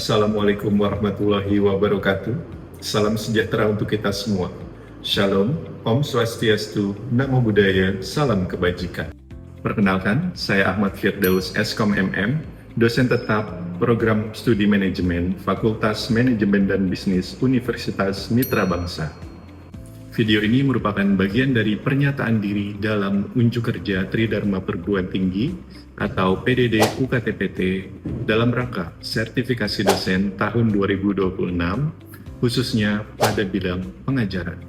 Assalamualaikum warahmatullahi wabarakatuh. Salam sejahtera untuk kita semua. Shalom, Om Swastiastu, Namo Buddhaya, Salam Kebajikan. Perkenalkan, saya Ahmad Firdaus Eskom MM, dosen tetap Program Studi Manajemen Fakultas Manajemen dan Bisnis Universitas Mitra Bangsa. Video ini merupakan bagian dari pernyataan diri dalam Unjuk Kerja Tridharma Perguruan Tinggi atau PDD UKTPT dalam rangka sertifikasi dosen tahun 2026, khususnya pada bidang pengajaran.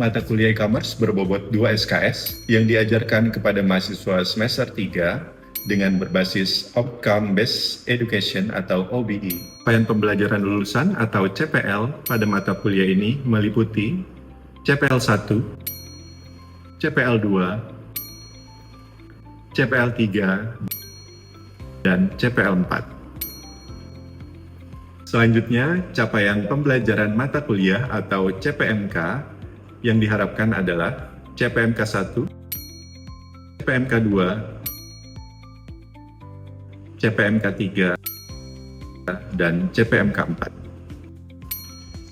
Mata kuliah e-commerce berbobot 2 SKS yang diajarkan kepada mahasiswa semester 3 dengan berbasis Outcome Based Education atau OBE. Capaian pembelajaran lulusan atau CPL pada mata kuliah ini meliputi CPL 1, CPL 2, CPL 3, dan CPL 4. Selanjutnya, capaian pembelajaran mata kuliah atau CPMK yang diharapkan adalah CPMK 1, CPMK 2, CPMK 3, dan CPMK 4.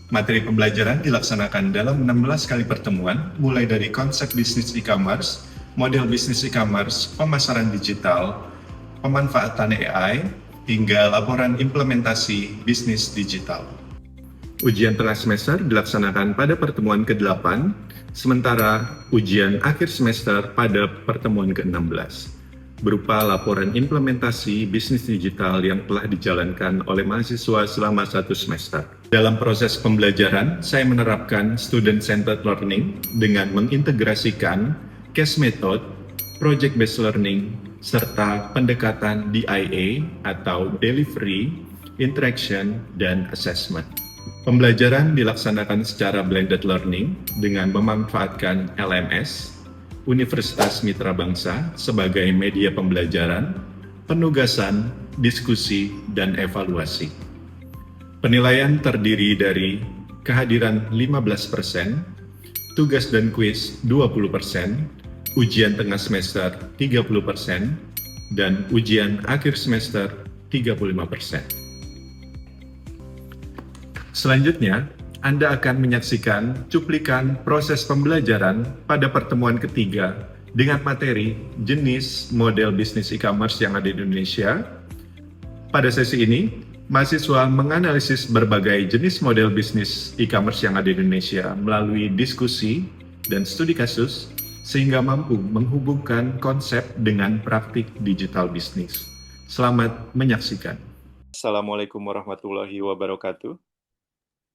Materi pembelajaran dilaksanakan dalam 16 kali pertemuan, mulai dari konsep bisnis e-commerce, model bisnis e-commerce, pemasaran digital, pemanfaatan AI, hingga laporan implementasi bisnis digital. Ujian tengah semester dilaksanakan pada pertemuan ke-8, sementara ujian akhir semester pada pertemuan ke-16 berupa laporan implementasi bisnis digital yang telah dijalankan oleh mahasiswa selama 1 semester. Dalam proses pembelajaran, saya menerapkan student-centered learning dengan mengintegrasikan case method, project-based learning, serta pendekatan DIA atau delivery, interaction, dan assessment. Pembelajaran dilaksanakan secara blended learning dengan memanfaatkan LMS, Universitas Mitra Bangsa sebagai media pembelajaran, penugasan, diskusi, dan evaluasi. Penilaian terdiri dari kehadiran 15%, tugas dan kuis 20%, ujian tengah semester 30%, dan ujian akhir semester 35%. Selanjutnya, Anda akan menyaksikan cuplikan proses pembelajaran pada pertemuan ketiga dengan materi jenis model bisnis e-commerce yang ada di Indonesia. Pada sesi ini, mahasiswa menganalisis berbagai jenis model bisnis e-commerce yang ada di Indonesia melalui diskusi dan studi kasus, sehingga mampu menghubungkan konsep dengan praktik digital bisnis. Selamat menyaksikan. Assalamualaikum warahmatullahi wabarakatuh.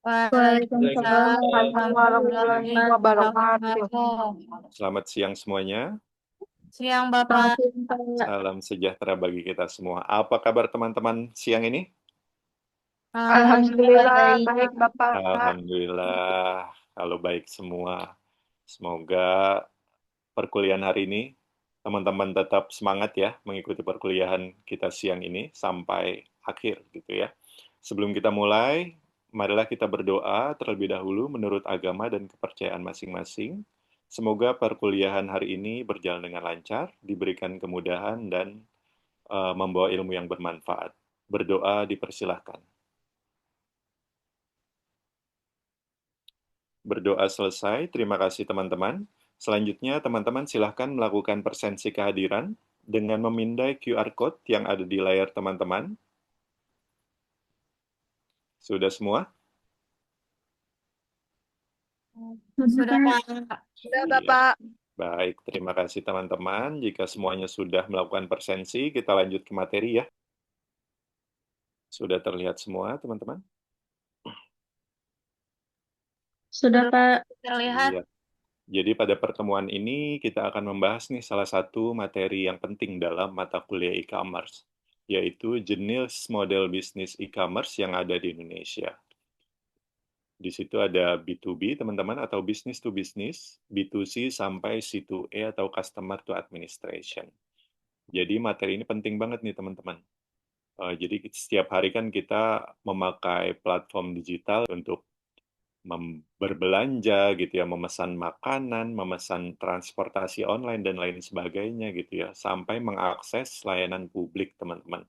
Waalaikumsalam warahmatullahi wabarakatuh. Selamat siang semuanya. Siang Bapak. Salam sejahtera bagi kita semua. Apa kabar teman-teman siang ini? Alhamdulillah baik Bapak. Alhamdulillah, kalau baik semua. Semoga perkuliahan hari ini teman-teman tetap semangat ya mengikuti perkuliahan kita siang ini sampai akhir gitu ya. Sebelum kita mulai, marilah kita berdoa terlebih dahulu menurut agama dan kepercayaan masing-masing. Semoga perkuliahan hari ini berjalan dengan lancar, diberikan kemudahan dan membawa ilmu yang bermanfaat. Berdoa dipersilahkan. Berdoa selesai, terima kasih teman-teman. Selanjutnya teman-teman silahkan melakukan presensi kehadiran dengan memindai QR Code yang ada di layar teman-teman. Sudah semua? Sudah Pak. Sudah Bapak. Baik, terima kasih teman-teman. Jika semuanya sudah melakukan presensi, kita lanjut ke materi ya. Sudah terlihat semua teman-teman? Sudah Pak. Terlihat. Iya. Jadi pada pertemuan ini kita akan membahas nih salah satu materi yang penting dalam mata kuliah e-commerce, yaitu jenis model bisnis e-commerce yang ada di Indonesia. Di situ ada B2B, teman-teman, atau business to business, B2C, sampai C2A atau customer to administration. Jadi materi ini penting banget nih, teman-teman. Jadi setiap hari kan kita memakai platform digital untuk berbelanja gitu ya, memesan makanan, memesan transportasi online dan lain sebagainya gitu ya, sampai mengakses layanan publik teman-teman.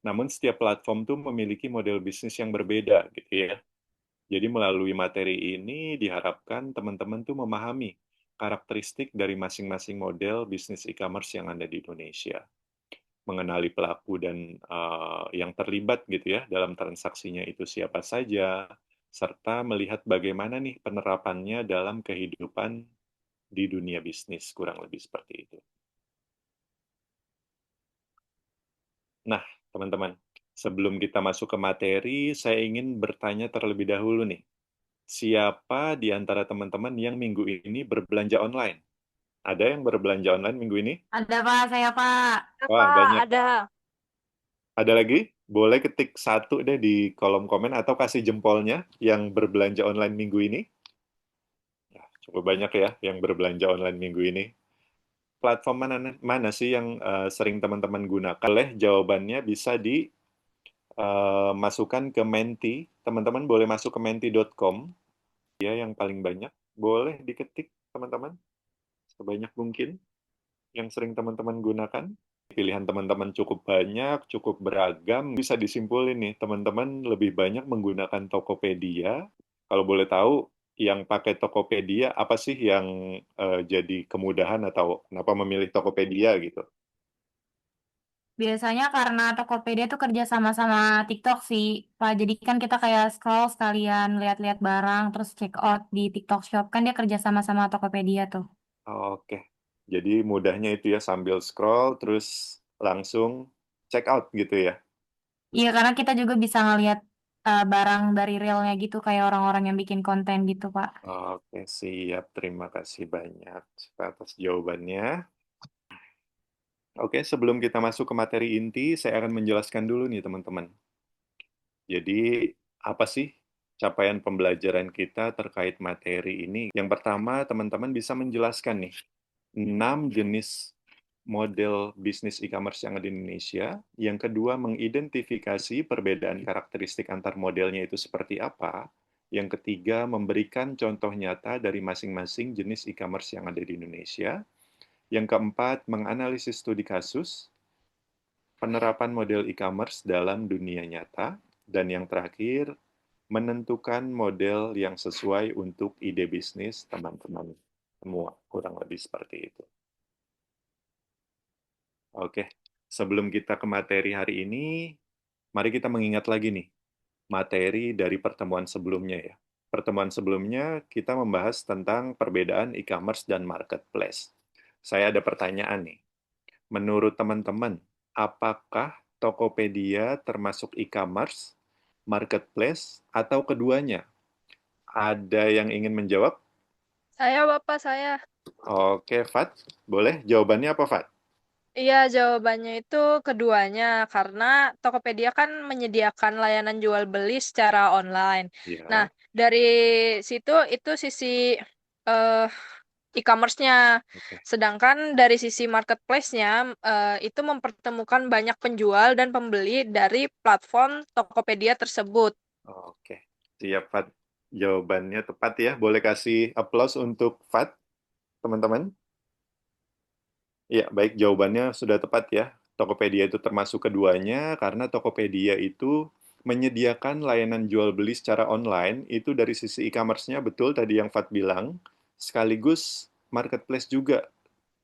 Namun setiap platform tuh memiliki model bisnis yang berbeda gitu ya. Jadi melalui materi ini diharapkan teman-teman tuh memahami karakteristik dari masing-masing model bisnis e-commerce yang ada di Indonesia, mengenali pelaku dan yang terlibat gitu ya dalam transaksinya itu siapa saja, serta melihat bagaimana nih penerapannya dalam kehidupan di dunia bisnis, kurang lebih seperti itu. Nah, teman-teman, sebelum kita masuk ke materi, saya ingin bertanya terlebih dahulu nih, siapa di antara teman-teman yang minggu ini berbelanja online? Ada yang berbelanja online minggu ini? Ada Pak, saya Pak. Wah, banyak. Ada. Ada lagi? Boleh ketik satu deh di kolom komen atau kasih jempolnya yang berbelanja online minggu ini. Ya, cukup banyak ya yang berbelanja online minggu ini. Platform mana, mana sih yang sering teman-teman gunakan? Boleh jawabannya bisa dimasukkan ke Menti. Teman-teman boleh masuk ke menti.com. Ya, yang paling banyak. Boleh diketik, teman-teman. Sebanyak mungkin yang sering teman-teman gunakan. Pilihan teman-teman cukup banyak, cukup beragam. Bisa disimpulin nih, teman-teman lebih banyak menggunakan Tokopedia. Kalau boleh tahu, yang pakai Tokopedia, apa sih yang jadi kemudahan atau kenapa memilih Tokopedia gitu? Biasanya karena Tokopedia tuh kerja sama-sama TikTok sih, Pak. Jadi kan kita kayak scroll sekalian lihat-lihat barang, terus check out di TikTok Shop. Kan dia kerja sama-sama Tokopedia tuh. Oke, jadi mudahnya itu ya sambil scroll, terus langsung check out gitu ya. Iya, karena kita juga bisa ngelihat barang dari realnya gitu, kayak orang-orang yang bikin konten gitu, Pak. Oke, siap. Terima kasih banyak atas jawabannya. Oke, sebelum kita masuk ke materi inti, saya akan menjelaskan dulu nih teman-teman. Jadi, apa sih capaian pembelajaran kita terkait materi ini? Yang pertama, teman-teman bisa menjelaskan nih, 6 jenis model bisnis e-commerce yang ada di Indonesia. Yang kedua, mengidentifikasi perbedaan karakteristik antar modelnya itu seperti apa. Yang ketiga, memberikan contoh nyata dari masing-masing jenis e-commerce yang ada di Indonesia. Yang keempat, menganalisis studi kasus penerapan model e-commerce dalam dunia nyata, dan yang terakhir, menentukan model yang sesuai untuk ide bisnis teman-teman semua, kurang lebih seperti itu. Oke, sebelum kita ke materi hari ini, mari kita mengingat lagi nih, materi dari pertemuan sebelumnya ya. Pertemuan sebelumnya kita membahas tentang perbedaan e-commerce dan marketplace. Saya ada pertanyaan nih. Menurut teman-teman, apakah Tokopedia termasuk e-commerce, marketplace, atau keduanya? Ada yang ingin menjawab? Saya, Bapak, saya. Oke, Fat. Boleh jawabannya apa, Fat? Iya, jawabannya itu keduanya, karena Tokopedia kan menyediakan layanan jual beli secara online. Nah, Ya, dari situ itu sisi eh, e-commerce-nya. oke. Sedangkan dari sisi marketplace-nya itu mempertemukan banyak penjual dan pembeli dari platform Tokopedia tersebut. Oke. Siap, Fat. Jawabannya tepat ya. Boleh kasih aplaus untuk Fat, teman-teman? Ya, baik. Jawabannya sudah tepat ya. Tokopedia itu termasuk keduanya karena Tokopedia itu menyediakan layanan jual beli secara online itu dari sisi e-commerce-nya betul tadi yang Fat bilang, sekaligus marketplace juga.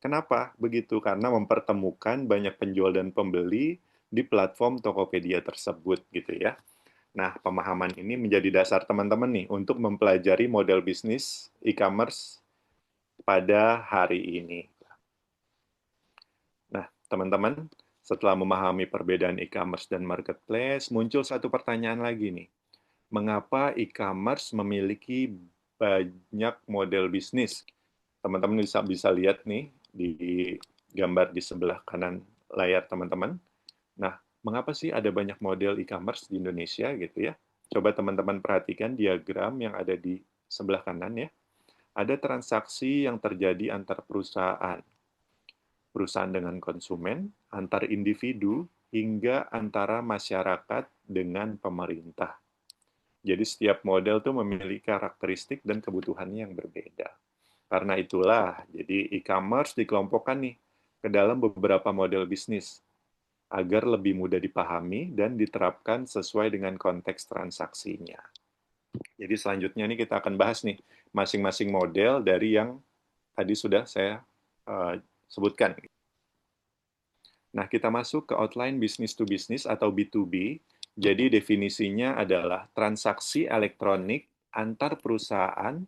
Kenapa begitu? Karena mempertemukan banyak penjual dan pembeli di platform Tokopedia tersebut gitu ya. Nah, pemahaman ini menjadi dasar teman-teman nih untuk mempelajari model bisnis e-commerce pada hari ini. Nah, teman-teman, setelah memahami perbedaan e-commerce dan marketplace, muncul satu pertanyaan lagi nih. Mengapa e-commerce memiliki banyak model bisnis? Teman-teman bisa lihat nih di gambar di sebelah kanan layar teman-teman. Nah, mengapa sih ada banyak model e-commerce di Indonesia gitu ya? Coba teman-teman perhatikan diagram yang ada di sebelah kanan ya. Ada transaksi yang terjadi antar perusahaan, perusahaan dengan konsumen, antar individu, hingga antara masyarakat dengan pemerintah. Jadi setiap model tuh memiliki karakteristik dan kebutuhannya yang berbeda. Karena itulah, jadi e-commerce dikelompokkan nih ke dalam beberapa model bisnis. agar lebih mudah dipahami dan diterapkan sesuai dengan konteks transaksinya. Jadi selanjutnya ini kita akan bahas nih masing-masing model dari yang tadi sudah saya sebutkan. Nah, kita masuk ke outline business to business atau B2B. Jadi definisinya adalah transaksi elektronik antar perusahaan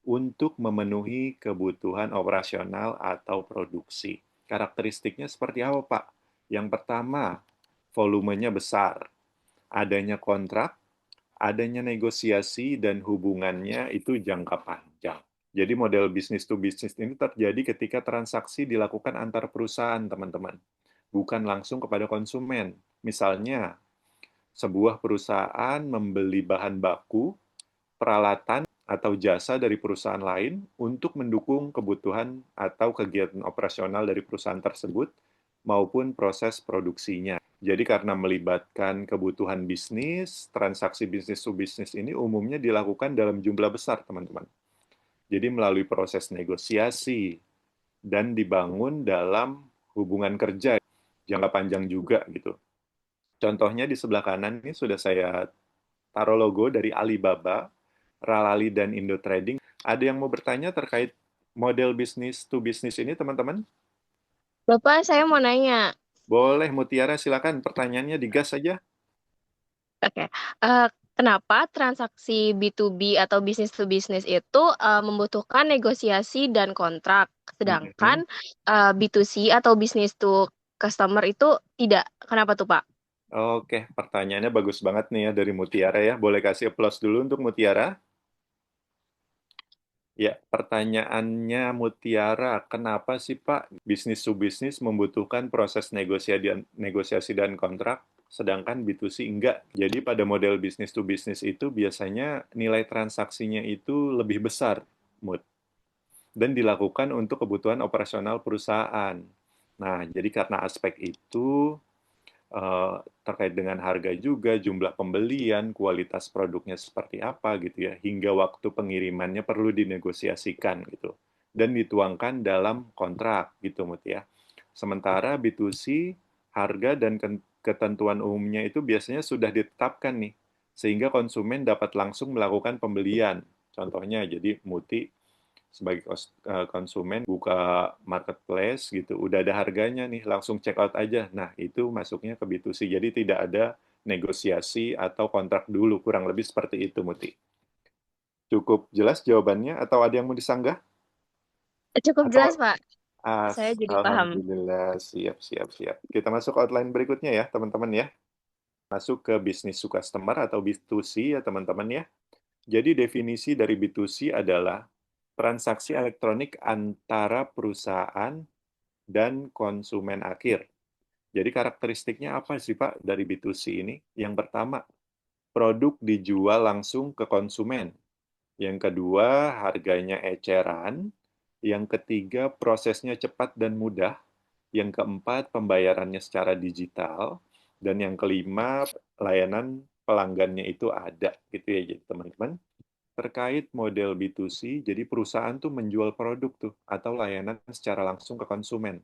untuk memenuhi kebutuhan operasional atau produksi. Karakteristiknya seperti apa, Pak? Yang pertama, volumenya besar, adanya kontrak, adanya negosiasi, dan hubungannya itu jangka panjang. Jadi model business to business ini terjadi ketika transaksi dilakukan antar perusahaan, teman-teman, bukan langsung kepada konsumen. Misalnya, sebuah perusahaan membeli bahan baku, peralatan, atau jasa dari perusahaan lain untuk mendukung kebutuhan atau kegiatan operasional dari perusahaan tersebut maupun proses produksinya. Jadi karena melibatkan kebutuhan bisnis, transaksi bisnis to bisnis ini umumnya dilakukan dalam jumlah besar, teman-teman. Jadi melalui proses negosiasi dan dibangun dalam hubungan kerja jangka panjang juga gitu. Contohnya di sebelah kanan ini sudah saya taruh logo dari Alibaba, Ralali, dan Indo Trading. Ada yang mau bertanya terkait model bisnis to bisnis ini, teman-teman? Bapak, saya mau nanya. Boleh, Mutiara, silakan. Pertanyaannya digas saja. Oke, eh, kenapa transaksi B2B atau business to business itu membutuhkan negosiasi dan kontrak, sedangkan B2C atau business to customer itu tidak? Kenapa tuh, Pak? Oke, pertanyaannya bagus banget nih ya dari Mutiara ya. Boleh kasih applause dulu untuk Mutiara? Ya, pertanyaannya Mutiara, kenapa sih Pak bisnis to bisnis membutuhkan proses negosiasi dan kontrak, sedangkan B2C enggak? Jadi pada model bisnis to bisnis itu biasanya nilai transaksinya itu lebih besar, Mut, dan dilakukan untuk kebutuhan operasional perusahaan. Nah, jadi karena aspek itu, terkait dengan harga juga, jumlah pembelian, kualitas produknya seperti apa gitu ya, hingga waktu pengirimannya perlu dinegosiasikan gitu dan dituangkan dalam kontrak gitu Mut ya. Sementara B2C harga dan ketentuan umumnya itu biasanya sudah ditetapkan nih sehingga konsumen dapat langsung melakukan pembelian. Contohnya jadi Muti sebagai konsumen buka marketplace gitu, udah ada harganya nih, langsung check out aja. Nah, itu masuknya ke B2C. Jadi tidak ada negosiasi atau kontrak dulu, kurang lebih seperti itu, Muti. Cukup jelas jawabannya atau ada yang mau disanggah? Cukup jelas, Atau Pak. Saya jadi paham. Alhamdulillah, siap, siap, siap. Kita masuk ke outline berikutnya ya, teman-teman ya. Masuk ke business to customer atau B2C ya, teman-teman ya. Jadi definisi dari B2C adalah transaksi elektronik antara perusahaan dan konsumen akhir. Jadi karakteristiknya apa sih Pak dari B2C ini? Yang pertama, produk dijual langsung ke konsumen. Yang kedua, harganya eceran. Yang ketiga, prosesnya cepat dan mudah. Yang keempat, pembayarannya secara digital. Dan yang kelima, layanan pelanggannya itu ada gitu ya jadi teman-teman. Terkait model B2C, jadi perusahaan tuh menjual produk tuh atau layanan secara langsung ke konsumen.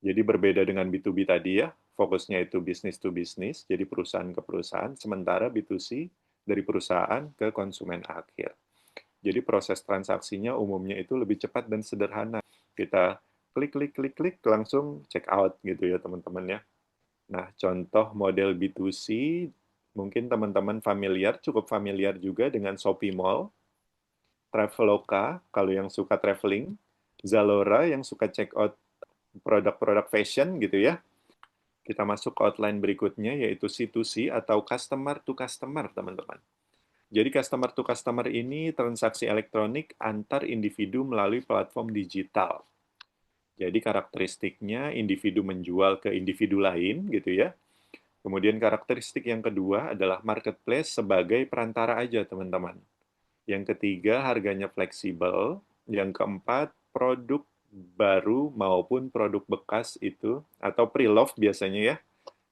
Jadi berbeda dengan B2B tadi ya, fokusnya itu business to business, jadi perusahaan ke perusahaan, sementara B2C dari perusahaan ke konsumen akhir. Jadi proses transaksinya umumnya itu lebih cepat dan sederhana. Kita klik, klik, klik, klik, langsung check out gitu ya teman-teman ya. Nah, contoh model B2C, mungkin teman-teman cukup familiar juga dengan Shopee Mall, Traveloka kalau yang suka traveling, Zalora yang suka check out produk-produk fashion gitu ya. Kita masuk ke outline berikutnya yaitu C2C atau customer to customer, teman-teman. Jadi customer to customer ini transaksi elektronik antar individu melalui platform digital. Jadi karakteristiknya individu menjual ke individu lain gitu ya. Kemudian karakteristik yang kedua adalah marketplace sebagai perantara aja, teman-teman. Yang ketiga, harganya fleksibel. Yang keempat, produk baru maupun produk bekas itu, atau pre-love biasanya ya,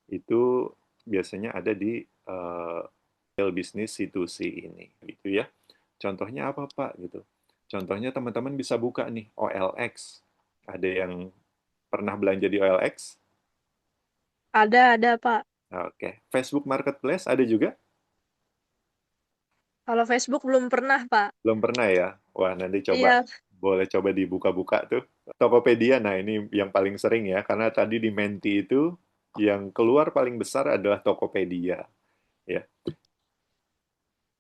itu biasanya ada di bisnis C2C ini. Gitu ya. Contohnya apa Pak? Gitu. Contohnya teman-teman bisa buka nih OLX. Ada yang pernah belanja di OLX? Ada, Pak. Oke. Facebook Marketplace ada juga? Kalau Facebook belum pernah, Pak. Belum pernah ya? Wah, nanti coba Iya, boleh coba dibuka-buka tuh. Tokopedia, nah ini yang paling sering ya, karena tadi di Menti itu yang keluar paling besar adalah Tokopedia. Ya.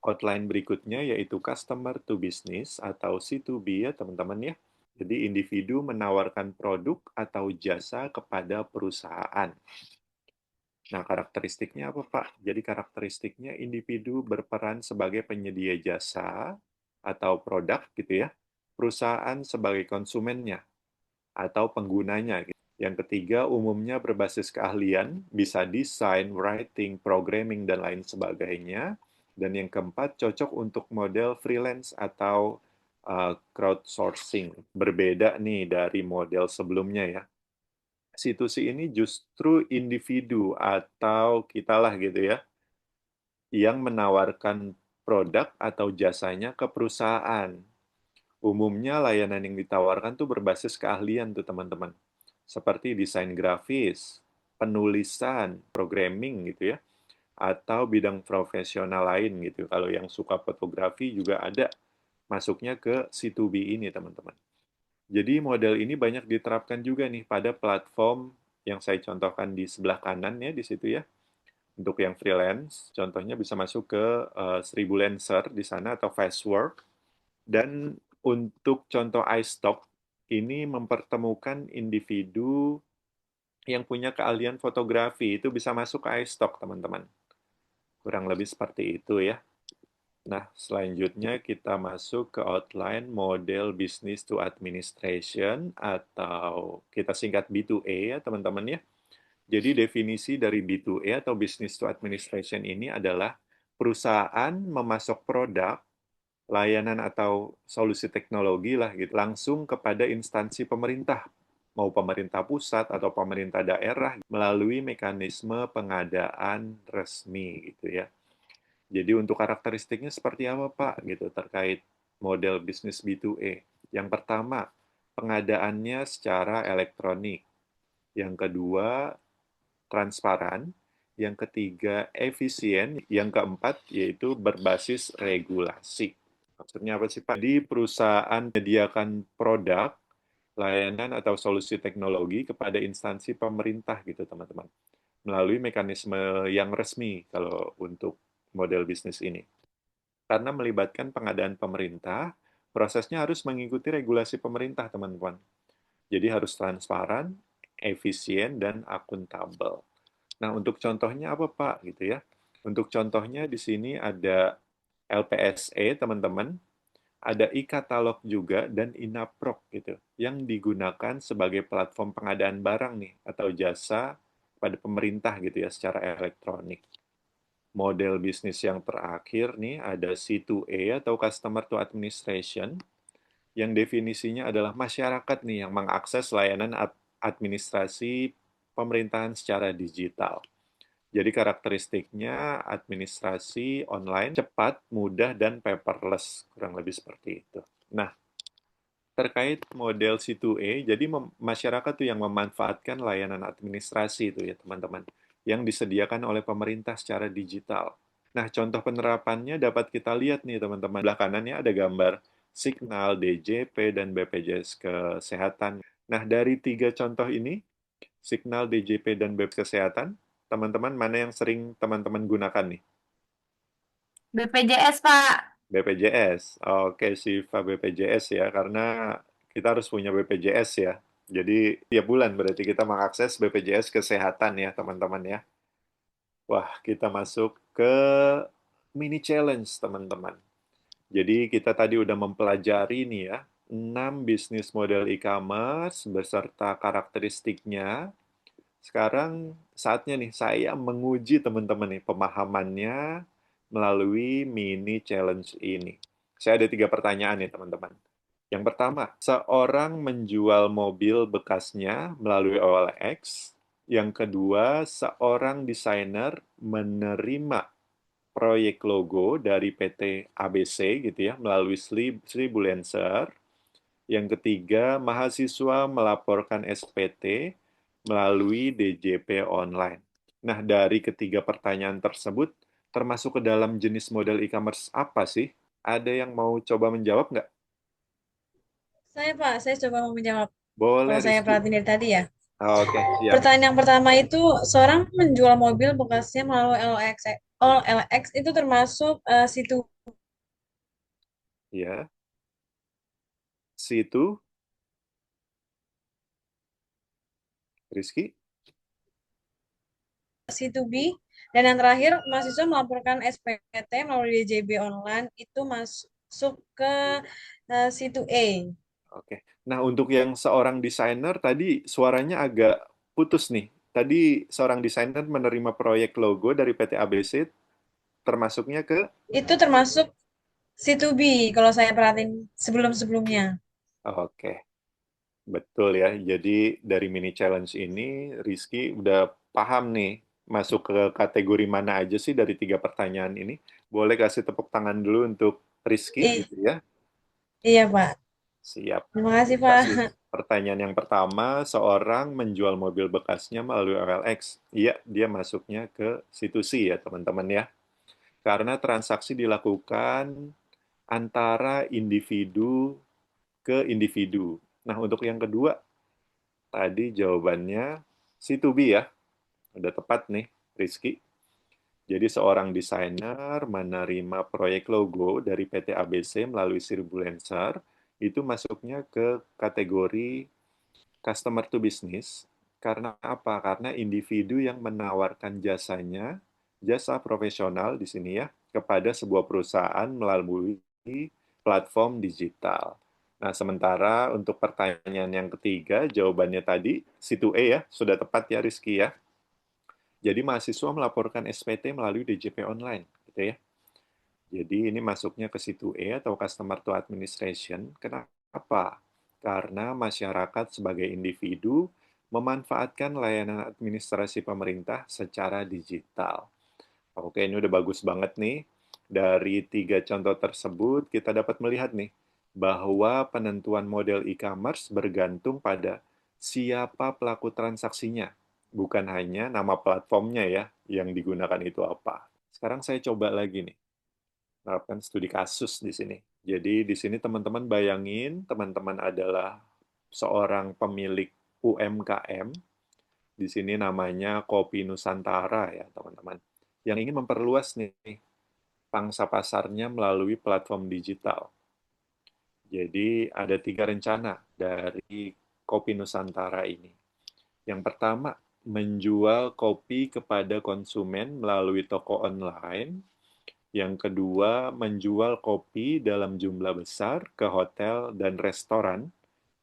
Outline berikutnya yaitu customer to business atau C2B ya teman-teman ya. Jadi individu menawarkan produk atau jasa kepada perusahaan. Nah, karakteristiknya apa, Pak? Jadi karakteristiknya individu berperan sebagai penyedia jasa atau produk gitu ya. Perusahaan sebagai konsumennya atau penggunanya gitu. Yang ketiga, umumnya berbasis keahlian, bisa desain, writing, programming, dan lain sebagainya. Dan yang keempat, cocok untuk model freelance atau crowdsourcing. Berbeda nih dari model sebelumnya ya. Situasi ini justru individu atau kitalah gitu ya, yang menawarkan produk atau jasanya ke perusahaan. Umumnya layanan yang ditawarkan tuh berbasis keahlian tuh teman-teman. Seperti desain grafis, penulisan, programming gitu ya, atau bidang profesional lain gitu. Kalau yang suka fotografi juga ada masuknya ke C2B ini teman-teman. Jadi model ini banyak diterapkan juga nih pada platform yang saya contohkan di sebelah kanan ya di situ ya. Untuk yang freelance, contohnya bisa masuk ke 1000 Lancer di sana atau Fastwork. Dan untuk contoh iStock, ini mempertemukan individu yang punya keahlian fotografi. Itu bisa masuk ke iStock, teman-teman. Kurang lebih seperti itu ya. Nah, selanjutnya kita masuk ke outline model business to administration atau kita singkat B2A ya, teman-teman ya. Jadi definisi dari B2A atau business to administration ini adalah perusahaan memasok produk, layanan atau solusi teknologi lah gitu langsung kepada instansi pemerintah, mau pemerintah pusat atau pemerintah daerah melalui mekanisme pengadaan resmi gitu ya. Jadi untuk karakteristiknya seperti apa Pak gitu terkait model bisnis B2A. Yang pertama, pengadaannya secara elektronik. Yang kedua, transparan. Yang ketiga, efisien. Yang keempat, yaitu berbasis regulasi. Maksudnya apa sih Pak? Di perusahaan menyediakan produk, layanan atau solusi teknologi kepada instansi pemerintah gitu teman-teman. Melalui mekanisme yang resmi kalau untuk model bisnis ini. Karena melibatkan pengadaan pemerintah, prosesnya harus mengikuti regulasi pemerintah teman-teman. Jadi harus transparan, efisien, dan akuntabel. Nah, untuk contohnya apa, Pak? Gitu ya. Untuk contohnya di sini ada LPSE, teman-teman. Ada e-katalog juga dan Inaprok gitu, yang digunakan sebagai platform pengadaan barang nih atau jasa pada pemerintah gitu ya secara elektronik. Model bisnis yang terakhir nih ada C2A atau Customer to Administration, yang definisinya adalah masyarakat nih yang mengakses layanan administrasi pemerintahan secara digital. Jadi karakteristiknya administrasi online cepat, mudah, dan paperless. Kurang lebih seperti itu. Nah, terkait model C2A, jadi masyarakat tuh yang memanfaatkan layanan administrasi itu ya teman-teman, yang disediakan oleh pemerintah secara digital. Nah, contoh penerapannya dapat kita lihat nih teman-teman. Belah kanannya ada gambar Signal, DJP, dan BPJS Kesehatan. Nah, dari tiga contoh ini, Signal, DJP, dan BPJS Kesehatan, teman-teman mana yang sering teman-teman gunakan nih? BPJS, Pak. BPJS. Oke, Siva BPJS ya, karena kita harus punya BPJS ya. Jadi tiap bulan berarti kita mengakses BPJS Kesehatan ya, teman-teman ya. Wah, kita masuk ke mini challenge, teman-teman. Jadi kita tadi udah mempelajari nih ya, 6 bisnis model e-commerce beserta karakteristiknya. Sekarang saatnya nih saya menguji teman-teman nih pemahamannya melalui mini challenge ini. Saya ada 3 pertanyaan nih teman-teman. Yang pertama, seorang menjual mobil bekasnya melalui OLX. Yang kedua, seorang desainer menerima proyek logo dari PT ABC gitu ya melalui Seribu Lancer. Yang ketiga, mahasiswa melaporkan SPT melalui DJP online. Nah, dari ketiga pertanyaan tersebut, termasuk ke dalam jenis model e-commerce apa sih? Ada yang mau coba menjawab nggak? Saya Pak, saya coba mau menjawab. Boleh, Kalau saya Rizky. perhatiin dari tadi ya. Oke, siap. Pertanyaan yang pertama itu seorang menjual mobil bekasnya melalui LX. OLX itu termasuk situ Ya, situ, Rizky. C2B. Dan yang terakhir, mahasiswa melaporkan SPT melalui DJB online itu masuk ke C2A. Oke. Nah, untuk yang seorang desainer tadi suaranya agak putus nih. Tadi seorang desainer menerima proyek logo dari PT ABC, termasuknya ke... Itu termasuk C2B kalau saya perhatiin sebelum-sebelumnya. Oke, betul ya. Jadi dari mini challenge ini, Rizky udah paham nih masuk ke kategori mana aja sih dari tiga pertanyaan ini. Boleh kasih tepuk tangan dulu untuk Rizky I- gitu ya. iya, Pak. Siap. Terima kasih, Pak. Kasih pertanyaan yang pertama, seorang menjual mobil bekasnya melalui OLX. Iya, dia masuknya ke situ C ya, teman-teman ya. Karena transaksi dilakukan antara individu ke individu. Nah, untuk yang kedua, tadi jawabannya C2B ya. Udah tepat nih, Rizky. Jadi seorang desainer menerima proyek logo dari PT ABC melalui Sirbulencer, itu masuknya ke kategori customer to business. Karena apa? Karena individu yang menawarkan jasanya, jasa profesional di sini ya, kepada sebuah perusahaan melalui platform digital. Nah, sementara untuk pertanyaan yang ketiga, jawabannya tadi, C2A ya, sudah tepat ya Rizky ya. Jadi mahasiswa melaporkan SPT melalui DJP online, gitu ya. Jadi ini masuknya ke situ E atau Customer to Administration. Kenapa? Karena masyarakat sebagai individu memanfaatkan layanan administrasi pemerintah secara digital. Oke, ini udah bagus banget nih. Dari tiga contoh tersebut, kita dapat melihat nih, bahwa penentuan model e-commerce bergantung pada siapa pelaku transaksinya, bukan hanya nama platformnya ya, yang digunakan itu apa. Sekarang saya coba lagi nih menerapkan studi kasus di sini. Jadi di sini teman-teman bayangin, teman-teman adalah seorang pemilik UMKM, di sini namanya Kopi Nusantara ya teman-teman, yang ingin memperluas nih pangsa pasarnya melalui platform digital. Jadi ada tiga rencana dari Kopi Nusantara ini. Yang pertama, menjual kopi kepada konsumen melalui toko online. Yang kedua, menjual kopi dalam jumlah besar ke hotel dan restoran.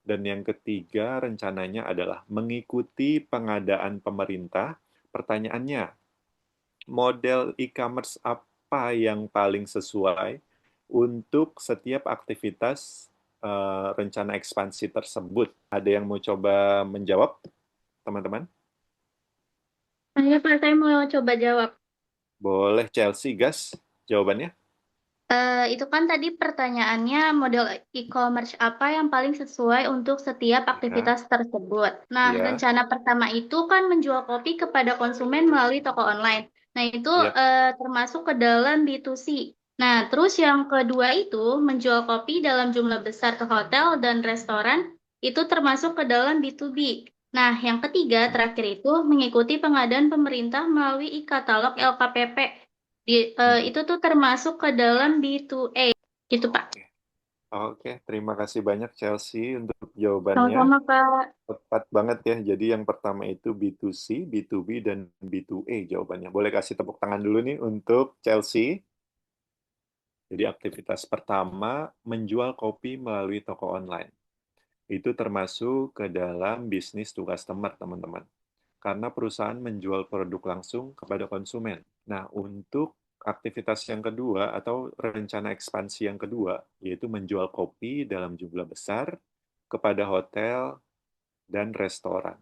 Dan yang ketiga, rencananya adalah mengikuti pengadaan pemerintah. Pertanyaannya, model e-commerce apa yang paling sesuai untuk setiap aktivitas rencana ekspansi tersebut? Ada yang mau coba menjawab, teman-teman? Ayo Pak, saya mau coba jawab. Boleh, Chelsea, gas jawabannya? Itu kan tadi pertanyaannya model e-commerce apa yang paling sesuai untuk setiap Ya, aktivitas tersebut. Nah, ya, rencana pertama itu kan menjual kopi kepada konsumen melalui toko online. Nah, itu ya. termasuk ke dalam B2C. Nah, terus yang kedua itu menjual kopi dalam jumlah besar ke hotel dan restoran itu termasuk ke dalam B2B. Nah, yang ketiga terakhir itu mengikuti pengadaan pemerintah melalui e-katalog LKPP. Itu tuh termasuk ke dalam B2A gitu Pak. Oke. Oke, terima kasih banyak Chelsea untuk jawabannya. Sama-sama Pak. Tepat banget ya. Jadi yang pertama itu B2C, B2B, dan B2A jawabannya. Boleh kasih tepuk tangan dulu nih untuk Chelsea. Jadi aktivitas pertama, menjual kopi melalui toko online. Itu termasuk ke dalam bisnis to customer, teman-teman. Karena perusahaan menjual produk langsung kepada konsumen. Nah, untuk aktivitas yang kedua atau rencana ekspansi yang kedua, yaitu menjual kopi dalam jumlah besar kepada hotel dan restoran.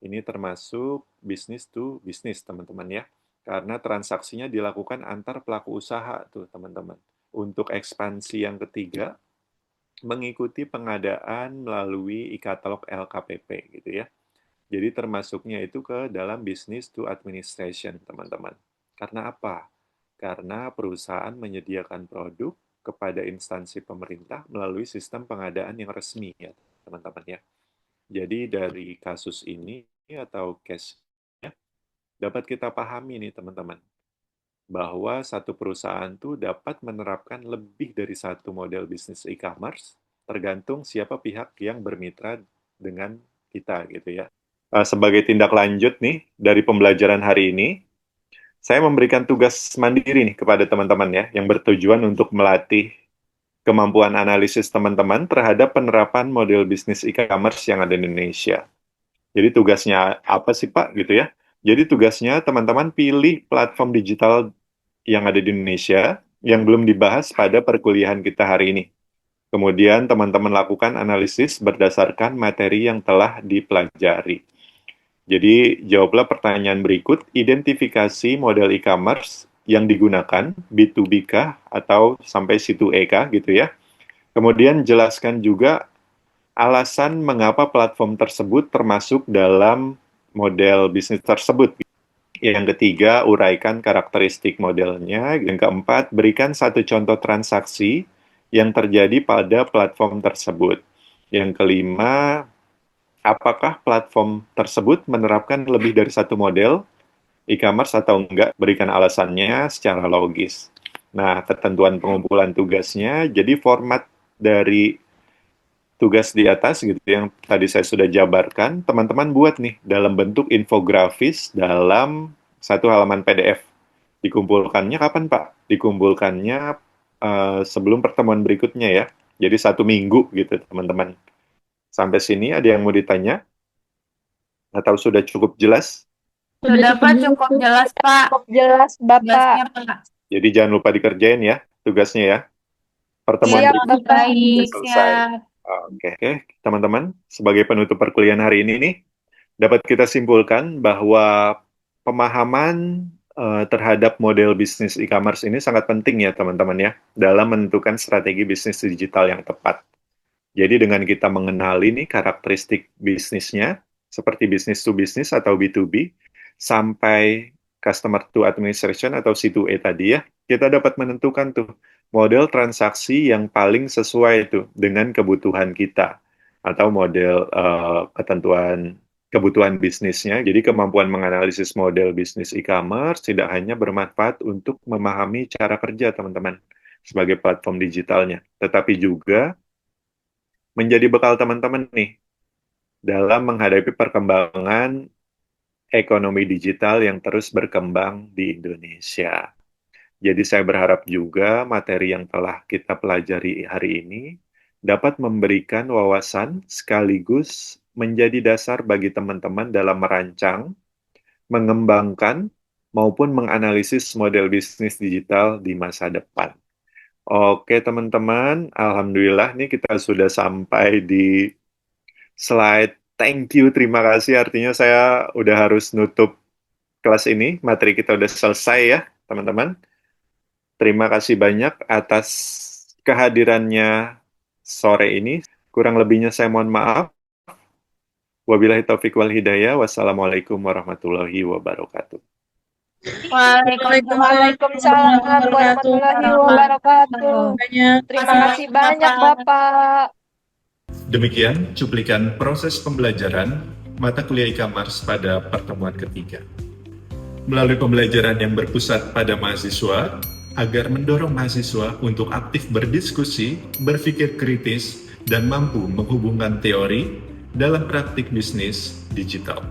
Ini termasuk bisnis to bisnis, teman-teman ya. Karena transaksinya dilakukan antar pelaku usaha tuh, teman-teman. Untuk ekspansi yang ketiga, mengikuti pengadaan melalui e-katalog LKPP gitu ya. Jadi termasuknya itu ke dalam business to administration, teman-teman. Karena apa? Karena perusahaan menyediakan produk kepada instansi pemerintah melalui sistem pengadaan yang resmi, ya, teman-teman ya. Jadi dari kasus ini atau case-nya dapat kita pahami nih, teman-teman, bahwa satu perusahaan tuh dapat menerapkan lebih dari satu model bisnis e-commerce, tergantung siapa pihak yang bermitra dengan kita gitu ya. Sebagai tindak lanjut nih dari pembelajaran hari ini, saya memberikan tugas mandiri nih kepada teman-teman ya, yang bertujuan untuk melatih kemampuan analisis teman-teman terhadap penerapan model bisnis e-commerce yang ada di Indonesia. Jadi tugasnya apa sih Pak gitu ya? Jadi tugasnya teman-teman pilih platform digital yang ada di Indonesia yang belum dibahas pada perkuliahan kita hari ini. Kemudian teman-teman lakukan analisis berdasarkan materi yang telah dipelajari. Jadi jawablah pertanyaan berikut, identifikasi model e-commerce yang digunakan, B2B kah atau sampai C2E kah gitu ya. Kemudian jelaskan juga alasan mengapa platform tersebut termasuk dalam model bisnis tersebut. Yang ketiga, uraikan karakteristik modelnya. Yang keempat, berikan satu contoh transaksi yang terjadi pada platform tersebut. Yang kelima, apakah platform tersebut menerapkan lebih dari satu model e-commerce atau enggak? Berikan alasannya secara logis. Nah, ketentuan pengumpulan tugasnya, jadi format dari tugas di atas gitu yang tadi saya sudah jabarkan, teman-teman buat nih dalam bentuk infografis dalam satu halaman PDF. Dikumpulkannya kapan Pak? Dikumpulkannya sebelum pertemuan berikutnya ya. Jadi 1 minggu gitu teman-teman. Sampai sini ada yang mau ditanya? Atau sudah cukup jelas? Sudah Pak, cukup jelas Pak. Cukup jelas, Bapak. Tugasnya Pak. Jadi jangan lupa dikerjain ya tugasnya ya. Pertemuan Siap, berikutnya Bapak. Baik, selesai. siap. Oke, teman-teman, sebagai penutup perkuliahan hari ini nih, dapat kita simpulkan bahwa pemahaman terhadap model bisnis e-commerce ini sangat penting ya teman-teman ya, dalam menentukan strategi bisnis digital yang tepat. Jadi dengan kita mengenali nih karakteristik bisnisnya, seperti bisnis to bisnis atau B2B, sampai customer to administration atau C2E tadi ya, kita dapat menentukan tuh model transaksi yang paling sesuai tuh dengan kebutuhan kita atau model kebutuhan bisnisnya. Jadi kemampuan menganalisis model bisnis e-commerce tidak hanya bermanfaat untuk memahami cara kerja teman-teman sebagai platform digitalnya, tetapi juga menjadi bekal teman-teman nih dalam menghadapi perkembangan ekonomi digital yang terus berkembang di Indonesia. Jadi saya berharap juga materi yang telah kita pelajari hari ini dapat memberikan wawasan sekaligus menjadi dasar bagi teman-teman dalam merancang, mengembangkan, maupun menganalisis model bisnis digital di masa depan. Oke teman-teman, alhamdulillah nih kita sudah sampai di slide thank you, terima kasih. Artinya saya udah harus nutup kelas ini, materi kita udah selesai ya teman-teman. Terima kasih banyak atas kehadirannya sore ini. Kurang lebihnya saya mohon maaf. Wabillahi taufiq wal hidayah. Wassalamualaikum warahmatullahi wabarakatuh. Waalaikumsalam warahmatullahi wabarakatuh. Terima kasih banyak, Bapak. Demikian cuplikan proses pembelajaran mata kuliah e-commerce pada pertemuan ketiga. Melalui pembelajaran yang berpusat pada mahasiswa, agar mendorong mahasiswa untuk aktif berdiskusi, berpikir kritis, dan mampu menghubungkan teori dalam praktik bisnis digital.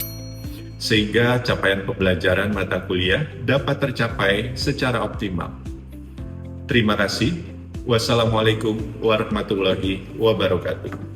Sehingga capaian pembelajaran mata kuliah dapat tercapai secara optimal. Terima kasih. Wassalamualaikum warahmatullahi wabarakatuh.